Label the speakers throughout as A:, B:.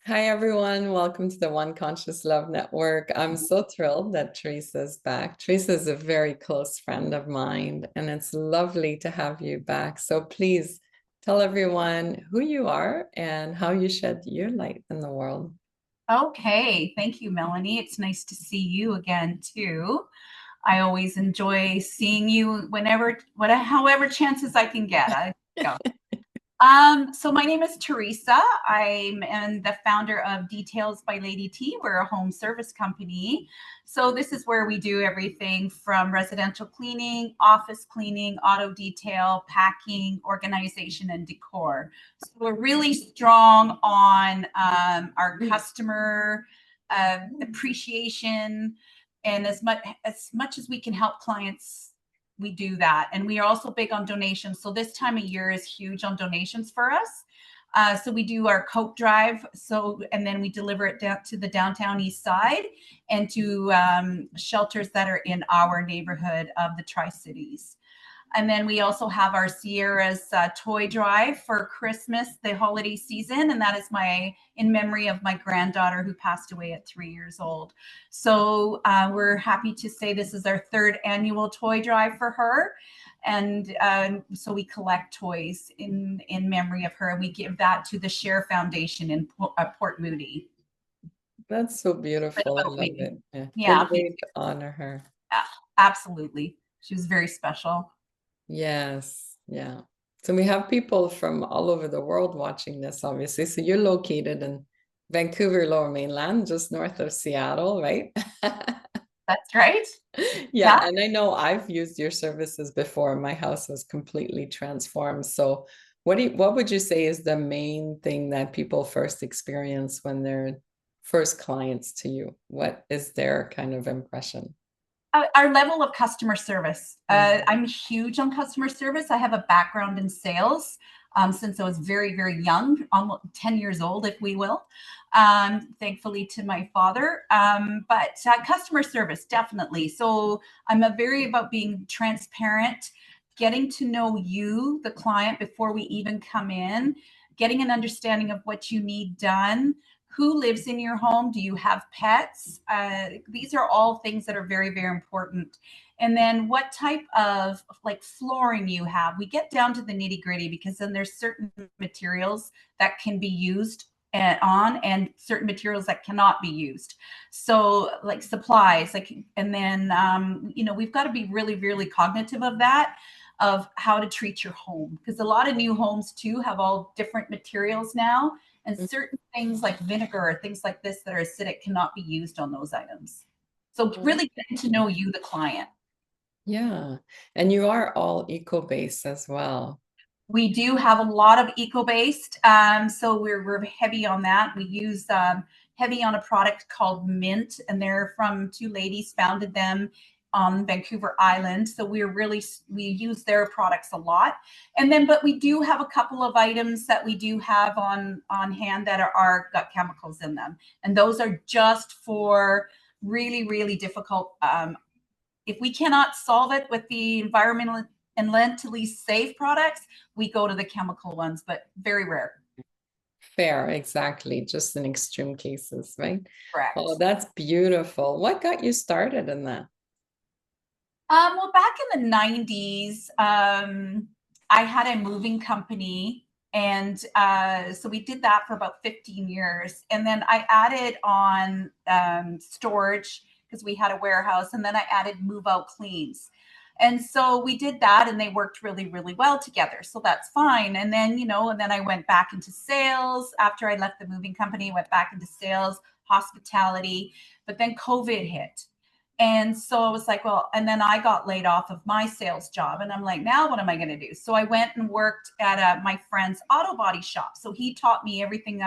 A: Hi, everyone. Welcome to the One Conscious Love Network. I'm so thrilled that Teresa's back. Teresa is a very close friend of mine, and it's lovely to have you back. So please tell everyone who you are and how you shed your light in the world.
B: Okay, thank you, Melanie. It's nice to see you again too. I always enjoy seeing you however chances I can get. I go. So my name is Teresa. I'm the founder of Details by Lady T. We're a home service company. So this is where we do everything from residential cleaning, office cleaning, auto detail, packing, organization, and decor. So we're really strong on our customer appreciation, and as much as we can help clients we do that. And we are also big on donations. So this time of year is huge on donations for us. So we do our coat drive. And then we deliver it down to the downtown east side and to shelters that are in our neighborhood of the Tri-Cities. And then we also have our Sierra's toy drive for Christmas, the holiday season. And that is in memory of my granddaughter who passed away at 3 years old. So we're happy to say this is our third annual toy drive for her. And so we collect toys in memory of her. And we give that to the Share Foundation in Port Moody.
A: That's so beautiful. I
B: About
A: love
B: me.
A: it. Yeah. What a
B: Yeah,
A: way to honor her.
B: absolutely. She was very special.
A: Yes. Yeah. So we have people from all over the world watching this, obviously. So you're located in Vancouver, Lower Mainland, just north of Seattle, right?
B: That's right.
A: Yeah,
B: Yeah.
A: and I know I've used your services before. My house was completely transformed. So what would you say is the main thing that people first experience when they're first clients to you? What is their kind of impression?
B: Our level of customer service.
A: Mm.
B: I'm huge on customer service. I have a background in sales since I was very, very young, almost 10 years old, if we will, thankfully to my father. But customer service, definitely. So I'm a very about being transparent, getting to know you, the client, before we even come in, getting an understanding of what you need done. Who lives in your home? Do you have pets? These are all things that are very, very important. And then what type of like flooring you have. We get down to the nitty gritty because then there's certain materials that can be used and certain materials that cannot be used. So like supplies, like, and then we've got to be really, really cognitive of that, of how to treat your home, because a lot of new homes too have all different materials now, and certain things like vinegar or things like this that are acidic cannot be used on those items. So
A: Mhm.
B: really getting to know you, the client.
A: Yeah, and you are all eco-based as well.
B: We do have a lot of eco-based, so we're heavy on that. We use heavy on a product called Mint, and they're from two ladies founded them on Vancouver Island. So we use their products a lot, and then but we do have a couple of items that we do have on hand that are got chemicals in them, and those are just for really, really difficult. If we cannot solve it with the environmental and mentally safe products, we go to the chemical ones, but very rare.
A: Fair, exactly. Just in extreme cases, right? Oh,
B: Correct.
A: that's beautiful. What got you started in that?
B: Well, back in the 90s, I had a moving company. And so we did that for about 15 years. And then I added on storage because we had a warehouse. And then I added move out cleans. And so we did that and they worked really, really well together. So that's fine. And then, and then I went back into sales after I left the moving company, went back into sales, hospitality. But then COVID hit. And so I was like, well, and then I got laid off of my sales job. And I'm like, now what am I going to do? So I went and worked at my friend's auto body shop. So he taught me everything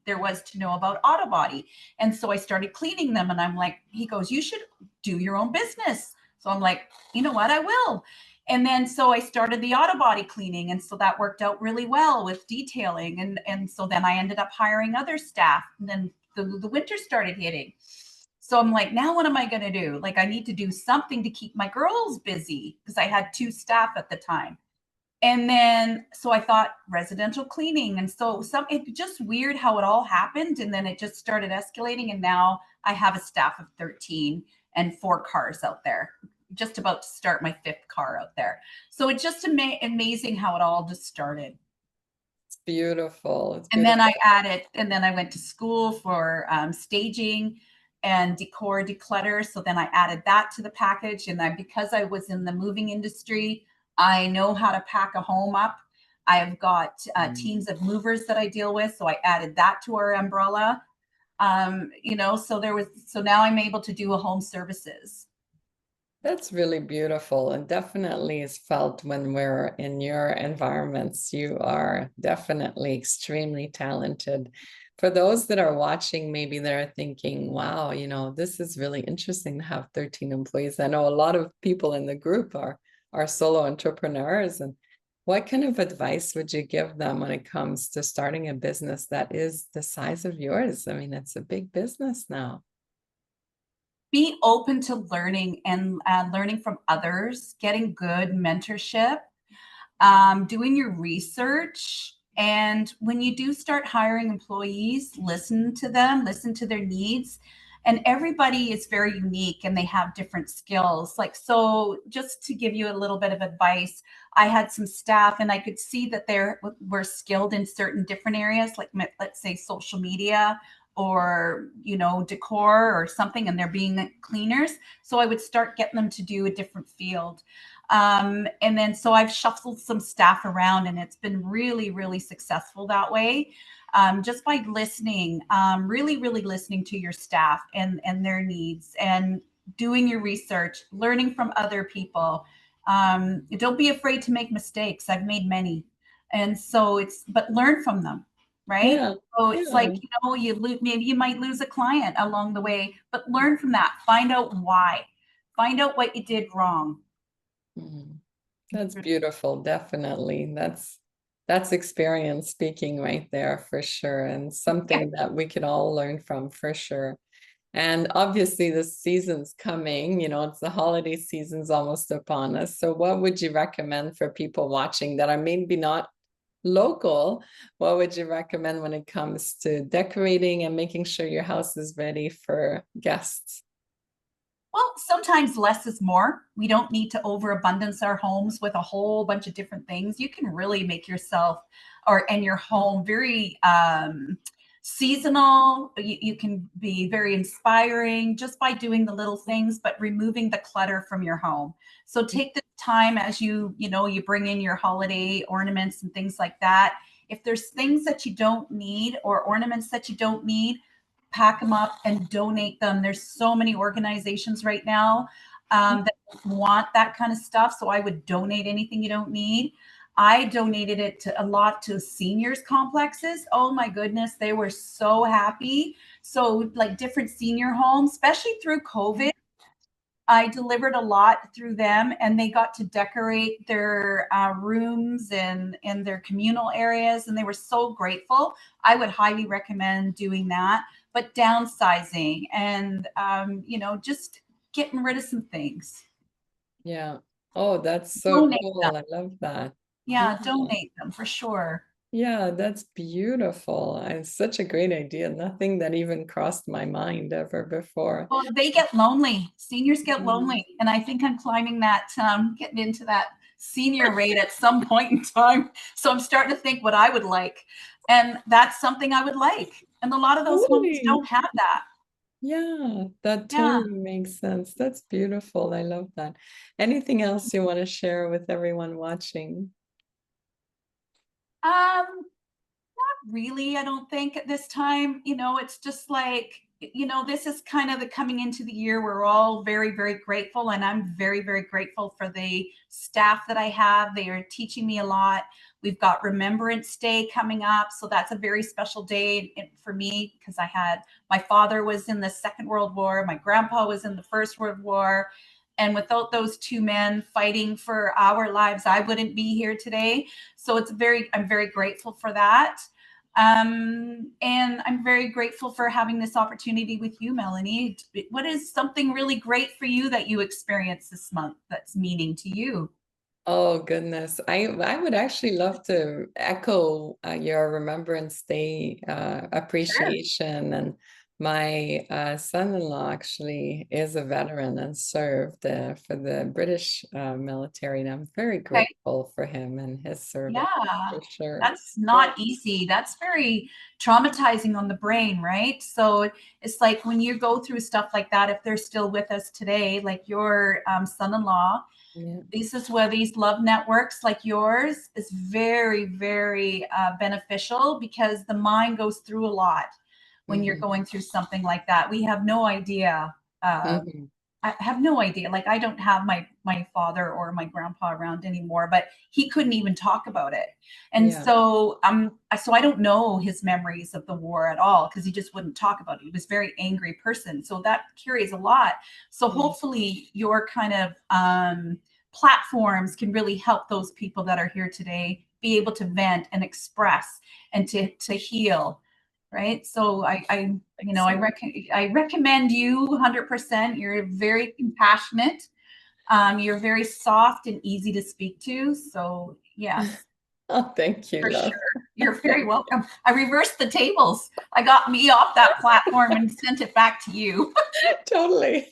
B: there was to know about auto body. And so I started cleaning them. And I'm like, he goes, you should do your own business. So I'm like, you know what? I will. And then so I started the auto body cleaning. And so that worked out really well with detailing. And so then I ended up hiring other staff. And then the winter started hitting. So I'm like, now what am I going to do? Like, I need to do something to keep my girls busy because I had two staff at the time. And then, so I thought residential cleaning. And so it just weird how it all happened. And then it just started escalating. And now I have a staff of 13 and 4 cars out there, just about to start my 5th car out there. So it's just amazing how it all just started.
A: It's beautiful. It's
B: And then
A: beautiful.
B: I went to school for staging and decor declutter. So then I added that to the package. And because I was in the moving industry, I know how to pack a home up. I've got teams of movers that I deal with. So I added that to our umbrella. So now I'm able to do a home services.
A: That's really beautiful and definitely is felt when we're in your environments. You are definitely extremely talented. For those that are watching, maybe they're thinking, wow, this is really interesting to have 13 employees. I know a lot of people in the group are solo entrepreneurs. And what kind of advice would you give them when it comes to starting a business that is the size of yours? I mean, it's a big business now.
B: Be open to learning and learning from others, getting good mentorship, doing your research. And when you do start hiring employees, listen to them, listen to their needs. And everybody is very unique and they have different skills. Like, so just to give you a little bit of advice, I had some staff and I could see that they were skilled in certain different areas, like let's say social media or decor or something, and they're being cleaners. So I would start getting them to do a different field. And then so I've shuffled some staff around and it's been really, really successful that way. Just by listening, really, really listening to your staff and their needs and doing your research, learning from other people. Don't be afraid to make mistakes. I've made many. And so but learn from them, right?
A: Yeah,
B: So it's like,
A: yeah.
B: maybe you might lose a client along the way, but learn from that. Find out why. Find out what you did wrong.
A: Mhm. That's beautiful, definitely. That's experience speaking right there for sure, and
B: Yeah.
A: something that we can all learn from for sure. And obviously the season's coming, it's the holiday season's almost upon us. So what would you recommend for people watching that are maybe not local? What would you recommend when it comes to decorating and making sure your house is ready for guests?
B: Well, sometimes less is more. We don't need to overabundance our homes with a whole bunch of different things. You can really make yourself and your home very seasonal. You can be very inspiring just by doing the little things, but removing the clutter from your home. So take the time as you bring in your holiday ornaments and things like that. If there's things that you don't need or ornaments that you don't need, pack them up and donate them. There's so many organizations right now that want that kind of stuff. So I would donate anything you don't need. I donated it a lot to seniors complexes. Oh my goodness, they were so happy. So like different senior homes, especially through COVID, I delivered a lot through them, and they got to decorate their rooms and their communal areas, and they were so grateful. I would highly recommend doing that. But downsizing and just getting rid of some things.
A: Yeah. Oh, that's so
B: Donate them.
A: cool. I love that.
B: Yeah,
A: Yeah.
B: donate them for sure.
A: Yeah, that's beautiful. It's such a great idea. Nothing that even crossed my mind ever before.
B: Well, they get lonely. Seniors get
A: Mhm.
B: lonely, and I think I'm climbing that, getting into that senior rate at some point in time. So I'm starting to think what I would like, and that's something I would like. And a lot of those homes
A: Totally.
B: don't have that.
A: Yeah, that
B: Yeah.
A: totally makes sense. That's beautiful. I love that. Anything else you want to share with everyone watching?
B: Um, really, I don't think at this time. It's just like, this is kind of the coming into the year. We're all very, very grateful. And I'm very, very grateful for the staff that I have. They are teaching me a lot. We've got Remembrance Day coming up. So that's a very special day for me because my father was in the Second World War, my grandpa was in the First World War. And without those two men fighting for our lives, I wouldn't be here today. So I'm very grateful for that. And I'm very grateful for having this opportunity with you, Melanie. What is something really great for you that you experienced this month that's meaning to you?
A: Oh goodness. I would actually love to echo your Remembrance Day
B: Sure.
A: appreciation. And my son-in-law actually is a veteran and served for the British military, and I'm very
B: Okay.
A: grateful for him and his service
B: Yeah.
A: for sure.
B: That's not easy. That's very traumatizing on the brain, right? So it's like when you go through stuff like that, if they're still with us today, like your son-in-law,
A: Yeah.
B: this is where these love networks like yours is very, very beneficial because the mind goes through a lot when you're
A: Hmm.
B: going through something like that. We have no idea.
A: Hmm.
B: I have no idea. Like I don't have my father or my grandpa around anymore, but he couldn't even talk about it. And
A: Yeah.
B: so I don't know his memories of the war at all because he just wouldn't talk about it. He was a very angry person. So that carries a lot. So
A: Yeah.
B: hopefully your kind of platforms can really help those people that are here today be able to vent and express and to heal, right? So I recommend you 100%. You're very compassionate. You're very soft and easy to speak to. So yes,
A: Oh, thank you,
B: for
A: love.
B: sure. You're very welcome. I reversed the tables. I got me off that platform and sent it back to you.
A: Totally.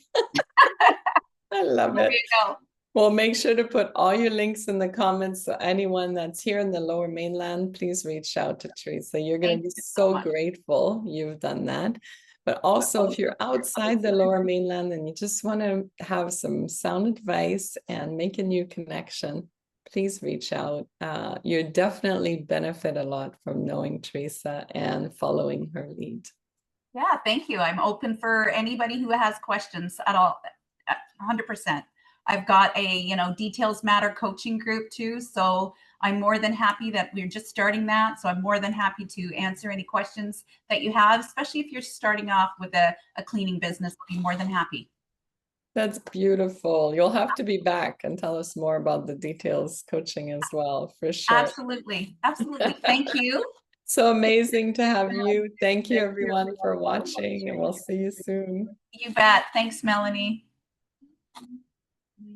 A: I
B: So
A: love
B: there
A: it.
B: you go.
A: Well, make sure to put all your links in the comments. So anyone that's here in the Lower Mainland, please reach out to Teresa. You're going to
B: Thank
A: be
B: you so
A: so
B: much.
A: grateful you've done that. But also, if you're outside the Lower Mainland and you just want to have some sound advice and make a new connection, please reach out. You definitely benefit a lot from knowing Teresa and following her lead.
B: Yeah, thank you. I'm open for anybody who has questions at all. 100%. I've got a, details matter coaching group too. So I'm more than happy that we're just starting that. So I'm more than happy to answer any questions that you have, especially if you're starting off with a cleaning business. I'll be more than happy.
A: That's beautiful. You'll have to be back and tell us more about the details coaching as well, for sure.
B: Absolutely. Absolutely. Thank you.
A: So amazing to have you. Thank you,
B: Thank you,
A: everyone,
B: everyone,
A: for
B: for
A: watching, and
B: watching.
A: we'll see you soon.
B: You bet. Thanks, Melanie.